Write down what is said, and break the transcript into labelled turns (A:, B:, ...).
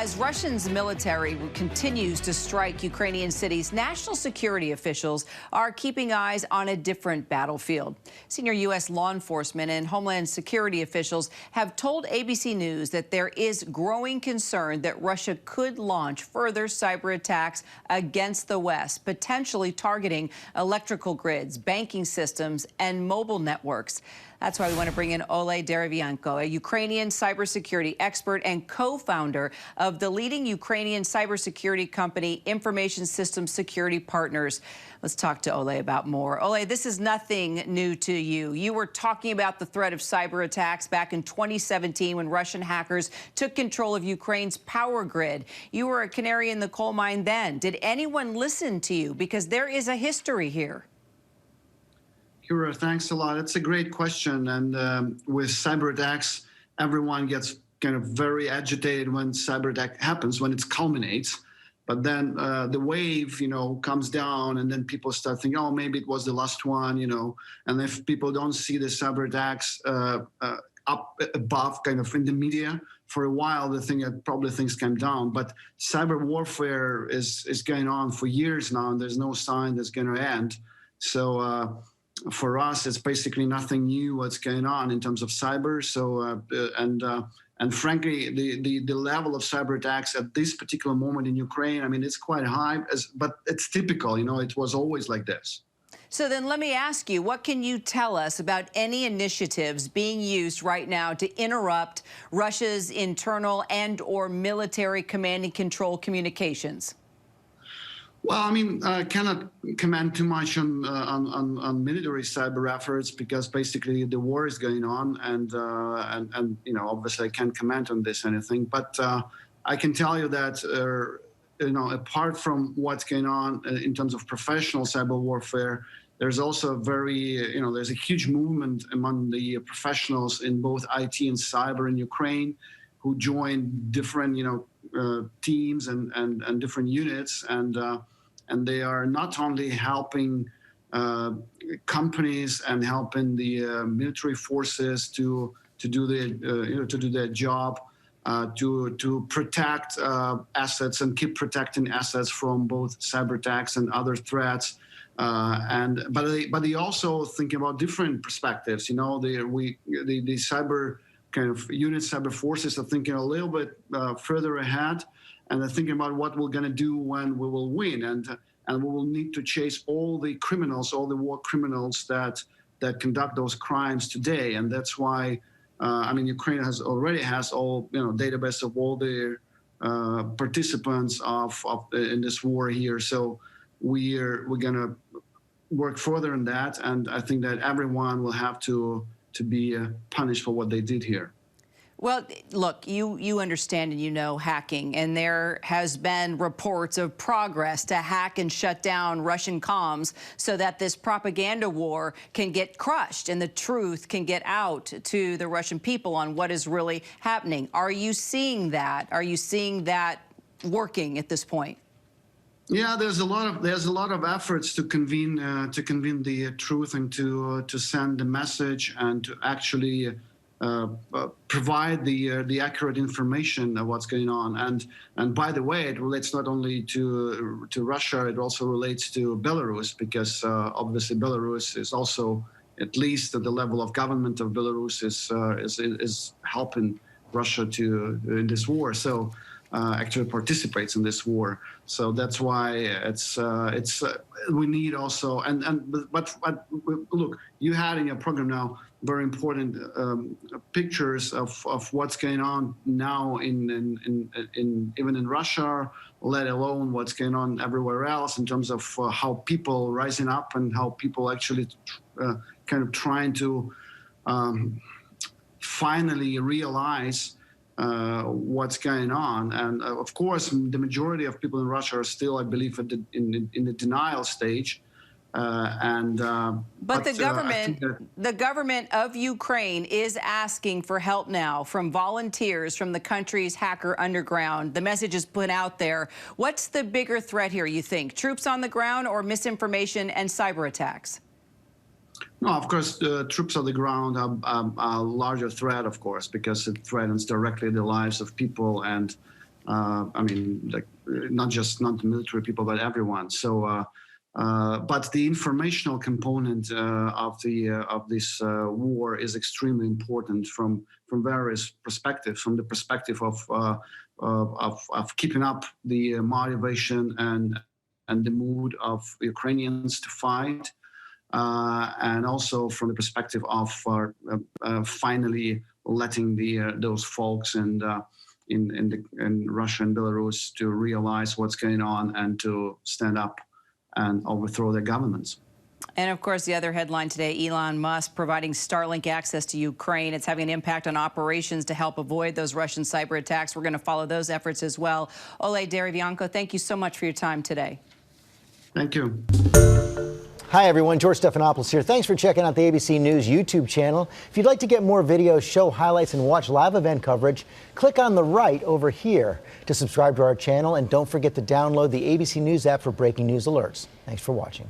A: As Russia's military continues to strike Ukrainian cities, national security officials are keeping eyes on a different battlefield. Senior U.S. law enforcement and Homeland Security officials have told ABC News that there is growing concern that Russia could launch further cyber attacks against the West, potentially targeting electrical grids, banking systems, and mobile networks. That's why we want to bring in Oleh Derevianko, a Ukrainian cybersecurity expert and co-founder of the leading Ukrainian cybersecurity company, Information Systems Security Partners. Let's talk to Oleh about more. Oleh, this is nothing new to you. You were talking about the threat of cyber attacks back in 2017 when Russian hackers took control of Ukraine's power grid. You were a canary in the coal mine then. Did anyone listen to you? Because there is a history here.
B: Kyra, thanks a lot. It's a great question. And with cyber attacks, everyone gets kind of very agitated when cyber attack happens, when it culminates. But then the wave, comes down, and then people start thinking, oh, maybe it was the last one, And if people don't see the cyber attacks up above, kind of in the media for a while, they think that probably things came down. But cyber warfare is going on for years now, and there's no sign that's going to end. So for us, it's basically nothing new what's going on in terms of cyber. So and frankly, the level of cyber attacks at this particular moment in Ukraine, I mean, it's quite high, but it's typical. It was always like this.
A: So then let me ask you, what can you tell us about any initiatives being used right now to interrupt Russia's internal and/or military command and control communications?
B: Well, I mean, I cannot comment too much on military cyber efforts because basically the war is going on, and obviously I can't comment on this anything. But I can tell you that apart from what's going on in terms of professional cyber warfare, there's also there's a huge movement among the professionals in both IT and cyber in Ukraine who join different teams and different units, and they are not only helping companies and helping the military forces to do their job, to protect assets and keep protecting assets from both cyber attacks and other threats. But they also think about different perspectives. The cyber kind of unit cyber forces are thinking a little bit further ahead, and they're thinking about what we're going to do when we will win, and we will need to chase all the criminals, all the war criminals that conduct those crimes today. And that's why Ukraine already has all database of all the participants in this war here. So we're going to work further on that, and I think that everyone will have to be punished for what they did here.
A: Well, look, you understand and you know hacking, and there has been reports of progress to hack and shut down Russian comms so that this propaganda war can get crushed and the truth can get out to the Russian people on what is really happening. Are you seeing that? Are you seeing that working at this point?
B: Yeah, there's a lot of efforts to convene the truth and to send the message and to actually provide the accurate information of what's going on. And by the way, it relates not only to Russia, it also relates to Belarus, because obviously Belarus is also, at least at the level of government of Belarus, is helping Russia in this war. So actually participates in this war. So that's why we need also but look, you had in your program now very important pictures of what's going on now in even in Russia, let alone what's going on everywhere else in terms of how people rising up and how people actually kind of trying to finally realize what's going on. And of course, the majority of people in Russia are still, I believe, in the denial stage.
A: But the government of Ukraine is asking for help now from volunteers from the country's hacker underground. The message is put out there. What's the bigger threat here, you think? Troops on the ground or misinformation and cyber attacks?
B: No, of course, troops on the ground are a larger threat, of course, because it threatens directly the lives of people and I mean, like not the military people, but everyone. So, but the informational component of this war is extremely important from various perspectives. From the perspective of keeping up the motivation and the mood of Ukrainians to fight, and also from the perspective of finally letting those folks in Russia and Belarus to realize what's going on and to stand up and overthrow their governments.
A: And of course, the other headline today, Elon Musk providing Starlink access to Ukraine. It's having an impact on operations to help avoid those Russian cyber attacks. We're going to follow those efforts as well. Oleh Derevianko, thank you so much for your time today.
B: Thank you.
C: Hi, everyone. George Stephanopoulos here. Thanks for checking out the ABC News YouTube channel. If you'd like to get more videos, show highlights, and watch live event coverage, click on the right over here to subscribe to our channel. And don't forget to download the ABC News app for breaking news alerts. Thanks for watching.